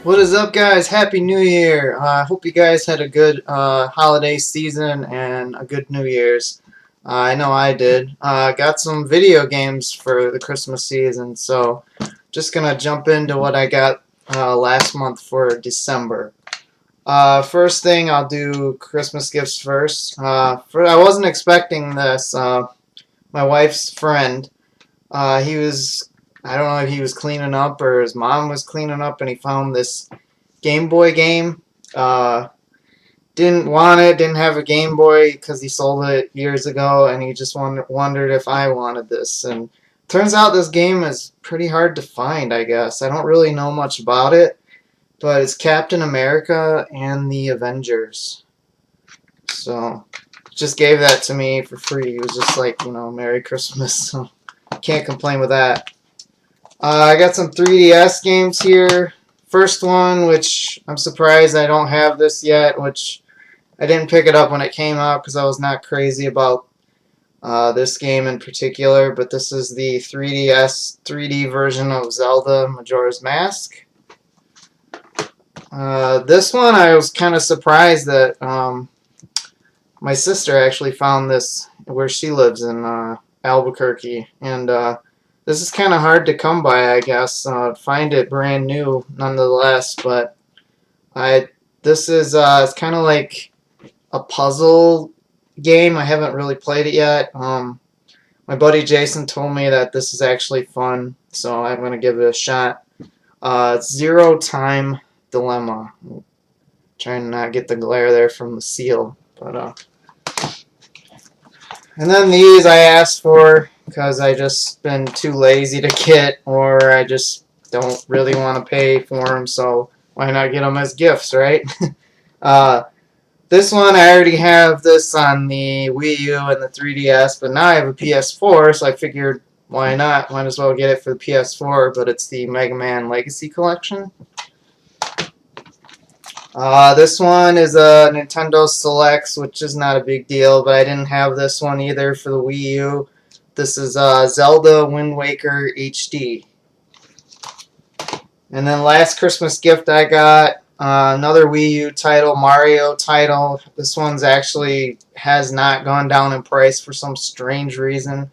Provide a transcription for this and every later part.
What is up, guys? Happy New Year! I hope you guys had a good holiday season and a good New Year's. I know I did. Got some video games for the Christmas season, so just gonna jump into what I got last month for December. First thing, I'll do Christmas gifts first. I wasn't expecting this. My wife's friend, he was, I don't know if he was cleaning up or his mom was cleaning up, and he found this Game Boy game. Didn't want it, didn't have a Game Boy because he sold it years ago, and he just wondered if I wanted this. And turns out this game is pretty hard to find, I guess. I don't really know much about it, but it's Captain America and the Avengers. So, just gave that to me for free. It was just like, Merry Christmas, so can't complain with that. I got some 3DS games here. First one, which I'm surprised I don't have this yet, which I didn't pick it up when it came out because I was not crazy about this game in particular, but this is the 3DS 3D version of Zelda Majora's Mask. This one I was kind of surprised that my sister actually found this where she lives in Albuquerque, and this is kind of hard to come by, I guess. Find it brand new, nonetheless. But this is it's kind of like a puzzle game. I haven't really played it yet. My buddy Jason told me that this is actually fun, so I'm gonna give it a shot. It's Zero Time Dilemma. Trying to not get the glare there from the seal, but and then these I asked for because I just been too lazy to get, or I just don't really want to pay for them, so why not get them as gifts, right? This one, I already have this on the Wii U and the 3DS, but now I have a PS4, so I figured why not? Might as well get it for the PS4, but it's the Mega Man Legacy Collection. This one is a Nintendo Selects, which is not a big deal, but I didn't have this one either for the Wii U. This is Zelda Wind Waker HD. And then last Christmas gift I got, another Wii U title, Mario title. This one's actually has not gone down in price for some strange reason.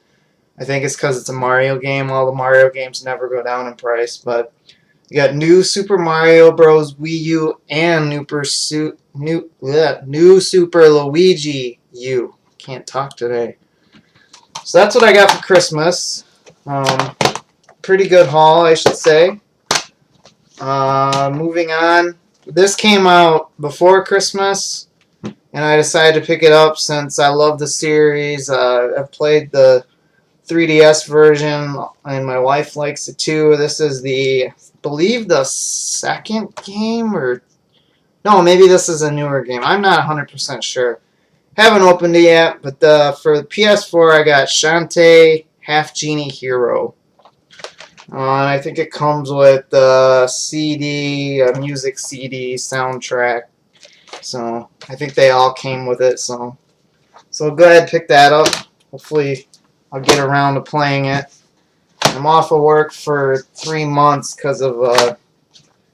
I think it's because it's a Mario game. All the Mario games never go down in price, but you got New Super Mario Bros. Wii U and New Super Luigi U. Can't talk today. So that's what I got for Christmas. Pretty good haul, I should say. Moving on. This came out before Christmas, and I decided to pick it up since I love the series. I've played the 3DS version, and my wife likes it too. This is I believe the second game, or no, maybe this is a newer game. I'm not 100% sure. Haven't opened it yet, but for the PS4 I got Shantae Half Genie Hero. And I think it comes with the CD, a music CD soundtrack. So I think they all came with it. So go ahead and pick that up. Hopefully I'll get around to playing it. I'm off of work for 3 months because of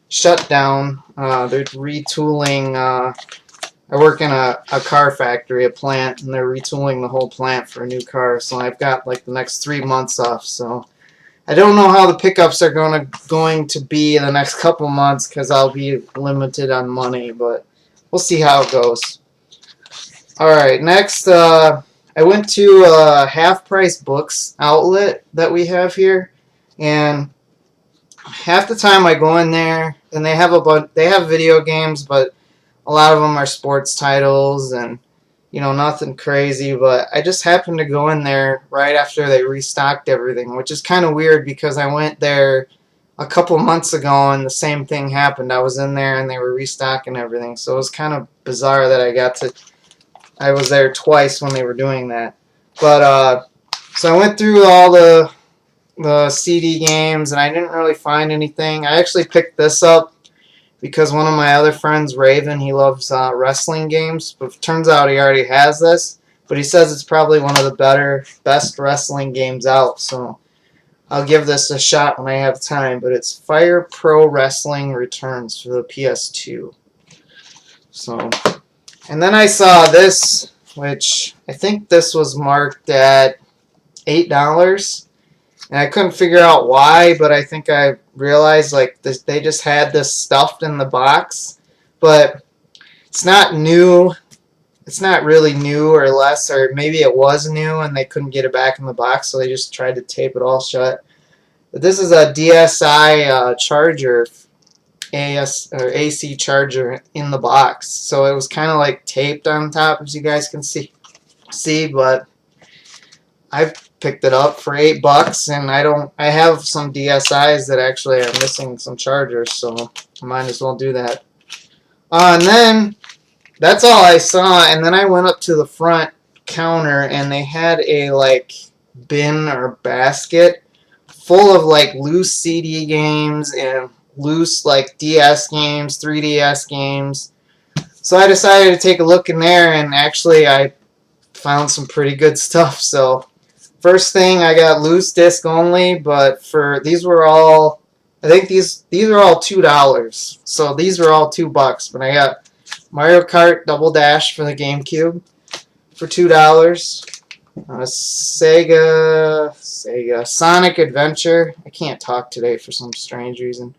shutdown. They're retooling. I work in a car factory, a plant, and they're retooling the whole plant for a new car. So I've got like the next 3 months off. So I don't know how the pickups are going to be in the next couple months because I'll be limited on money, but we'll see how it goes. All right, next I went to a Half Price Books outlet that we have here, and half the time I go in there and they have video games, but a lot of them are sports titles and nothing crazy, but I just happened to go in there right after they restocked everything, which is kind of weird because I went there a couple months ago and the same thing happened. I was in there and they were restocking everything, so it was kind of bizarre that I was there twice when they were doing that. But so I went through all the CD games and I didn't really find anything. I actually picked this up because one of my other friends, Raven, he loves wrestling games, but it turns out he already has this. But he says it's probably one of the best wrestling games out. So I'll give this a shot when I have time, but it's Fire Pro Wrestling Returns for the PS2. So, and then I saw this, which I think this was marked at $8, and I couldn't figure out why, but I think I realized like this, they just had this stuffed in the box, but it's not new. It's not really new or less, or maybe it was new and they couldn't get it back in the box, so they just tried to tape it all shut. But this is a DSi charger, AC charger in the box, so it was kind of like taped on top, as you guys can see. But I picked it up for $8, and I have some DSIs that actually are missing some chargers, so I might as well do that. And then that's all I saw, and then I went up to the front counter and they had a like bin or basket full of like loose CD games and loose like DS games, 3DS games. So I decided to take a look in there, and actually I found some pretty good stuff. So first thing, I got loose disc only, but for these were all, I think these are all $2. So these were all $2, but I got Mario Kart Double Dash for the GameCube for $2. Sega Sonic Adventure. I can't talk today for some strange reason.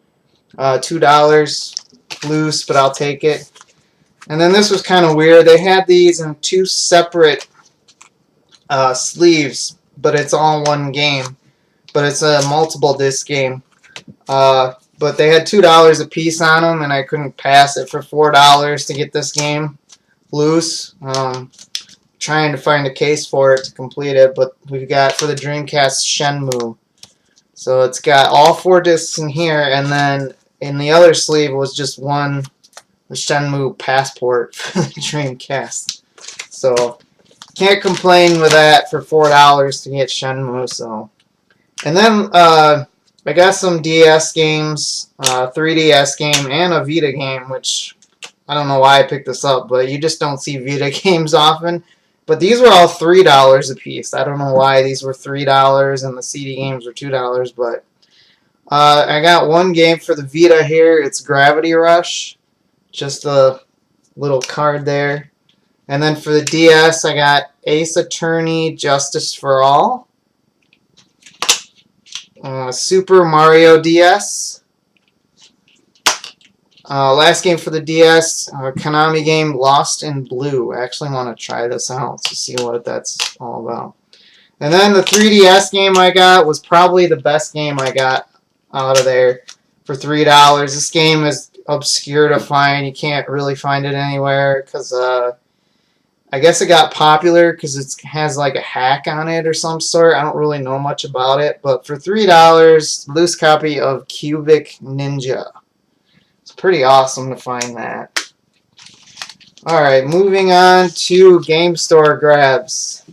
$2 loose, but I'll take it. And then this was kind of weird. They had these in two separate sleeves, but it's all one game. But it's a multiple disc game. But they had $2 a piece on them, and I couldn't pass it for $4 to get this game loose. Trying to find a case for it to complete it, but we've got for the Dreamcast Shenmue. So it's got all 4 discs in here, and then in the other sleeve was just one, the Shenmue Passport for the Dreamcast. So can't complain with that for $4 to get Shenmue. So, and then I got some DS games, 3DS game, and a Vita game, which I don't know why I picked this up, but you just don't see Vita games often. But these were all $3 a piece. I don't know why these were $3 and the CD games were $2, but I got one game for the Vita here. It's Gravity Rush, just a little card there. And then for the DS, I got Ace Attorney Justice for All, Super Mario DS. Last game for the DS, Konami game Lost in Blue. I actually want to try this out to see what that's all about. And then the 3DS game I got was probably the best game I got out of there for $3. This game is obscure to find. You can't really find it anywhere because I guess it got popular because it has like a hack on it or some sort. I don't really know much about it, but for $3, loose copy of Cubic Ninja. It's pretty awesome to find that. Alright, moving on to game store grabs.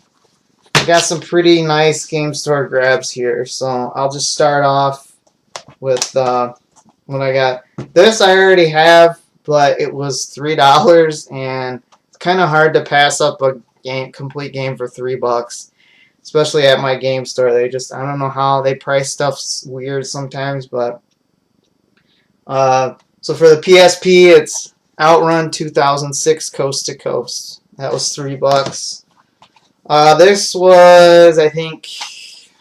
I got some pretty nice game store grabs here, so I'll just start off with what I got. This I already have, but it was $3, and it's kind of hard to pass up a complete game for $3, especially at my game store. I don't know how they price stuff weird sometimes, but so for the PSP, it's Outrun 2006 Coast to Coast. That was $3. This was, I think,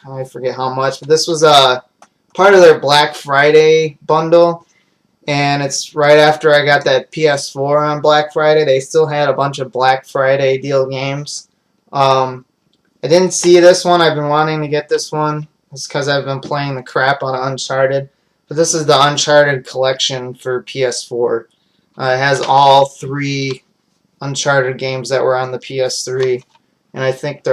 I forget how much, but this was part of their Black Friday bundle, and it's right after I got that PS4 on Black Friday. They still had a bunch of Black Friday deal games. I didn't see this one. I've been wanting to get this one. It's because I've been playing the crap out of Uncharted. But this is the Uncharted collection for PS4. It has all 3 Uncharted games that were on the PS3. And I think they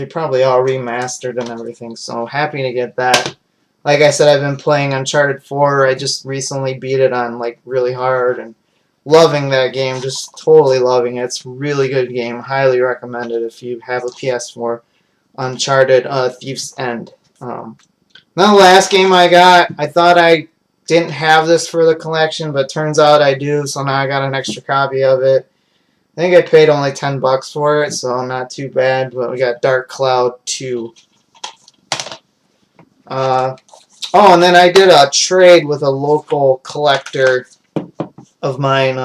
probably all remastered and everything. So happy to get that. Like I said, I've been playing Uncharted 4. I just recently beat it on like really hard and loving that game. Just totally loving it. It's a really good game. Highly recommend it if you have a PS4. Uncharted Thief's End. Then the last game I got, I thought I didn't have this for the collection, but turns out I do, so now I got an extra copy of it. I think I paid only $10 for it, so not too bad, but we got Dark Cloud 2. Oh, and then I did a trade with a local collector of mine,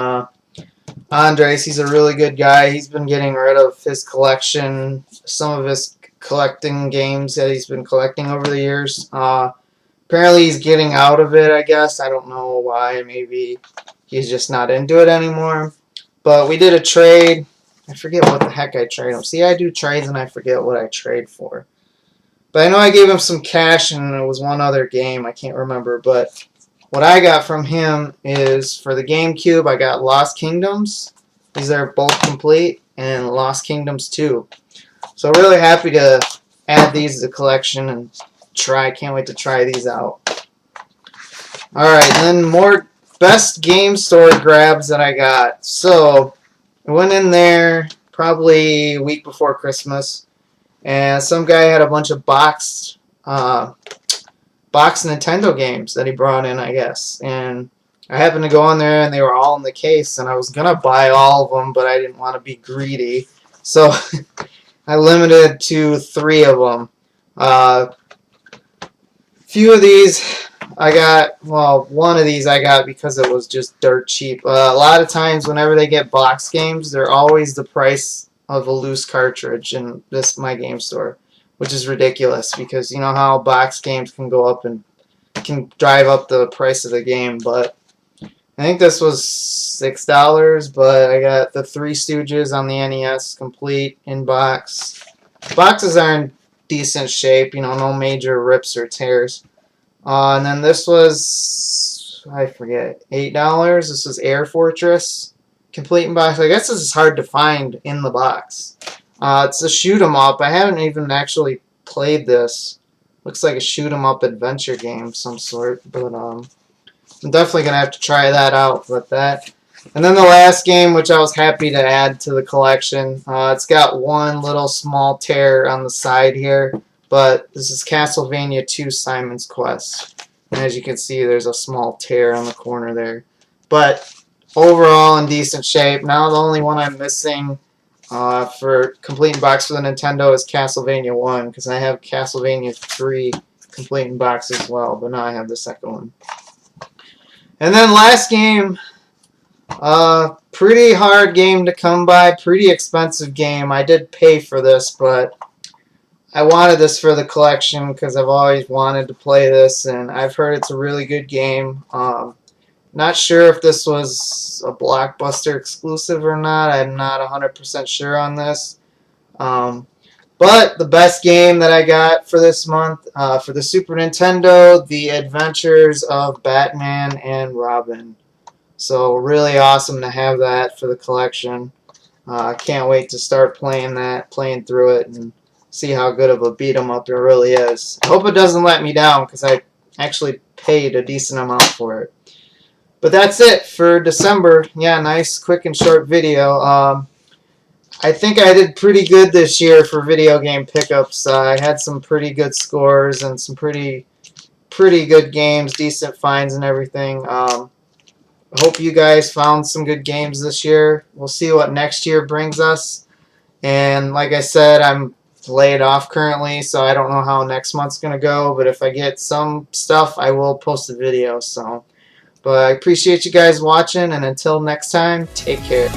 Andres. He's a really good guy. He's been getting rid of his collection, some of his collecting games that he's been collecting over the years. Apparently he's getting out of it, I guess. I don't know why. Maybe he's just not into it anymore. But we did a trade. I forget what the heck I traded him. See, I do trades and I forget what I trade for. But I know I gave him some cash and it was one other game. I can't remember. But what I got from him is for the GameCube, I got Lost Kingdoms. These are both complete. And Lost Kingdoms 2. So really happy to add these to the collection and try. Can't wait to try these out. Alright, then more best game store grabs that I got. So I went in there probably a week before Christmas, and some guy had a bunch of box Nintendo games that he brought in, I guess. And I happened to go in there and they were all in the case, and I was gonna buy all of them, but I didn't want to be greedy. So I limited to 3 of them. Few of these I got, well, one of these I got because it was just dirt cheap. A lot of times whenever they get box games, they're always the price of a loose cartridge in this My Game Store, which is ridiculous because you know how box games can go up and can drive up the price of the game. But I think this was $6, but I got the Three Stooges on the NES complete in box. Boxes are in decent shape, you know, no major rips or tears. And then this was, I forget, $8. This was Air Fortress complete in box. I guess this is hard to find in the box. It's a shoot 'em up. I haven't even actually played this. Looks like a shoot 'em up adventure game of some sort, but I'm definitely gonna have to try that out with that. And then the last game, which I was happy to add to the collection, it's got one little small tear on the side here, but this is Castlevania 2 Simon's Quest. And as you can see, there's a small tear on the corner there. But overall in decent shape. Now the only one I'm missing for complete in box for the Nintendo is Castlevania 1, because I have Castlevania 3 complete in box as well, but now I have the second one. And then last game, pretty hard game to come by, pretty expensive game. I did pay for this, but I wanted this for the collection because I've always wanted to play this, and I've heard it's a really good game. Not sure if this was a Blockbuster exclusive or not. I'm not 100% sure on this. But the best game that I got for this month, for the Super Nintendo, The Adventures of Batman and Robin. So really awesome to have that for the collection. Can't wait to start playing that, playing through it, and see how good of a beat 'em up it really is. I hope it doesn't let me down because I actually paid a decent amount for it. But that's it for December. Yeah, nice, quick, and short video. I think I did pretty good this year for video game pickups. I had some pretty good scores and some pretty good games, decent finds and everything. I hope you guys found some good games this year. We'll see what next year brings us. And like I said, I'm laid off currently, so I don't know how next month's going to go. But if I get some stuff, I will post a video. But I appreciate you guys watching, and until next time, take care.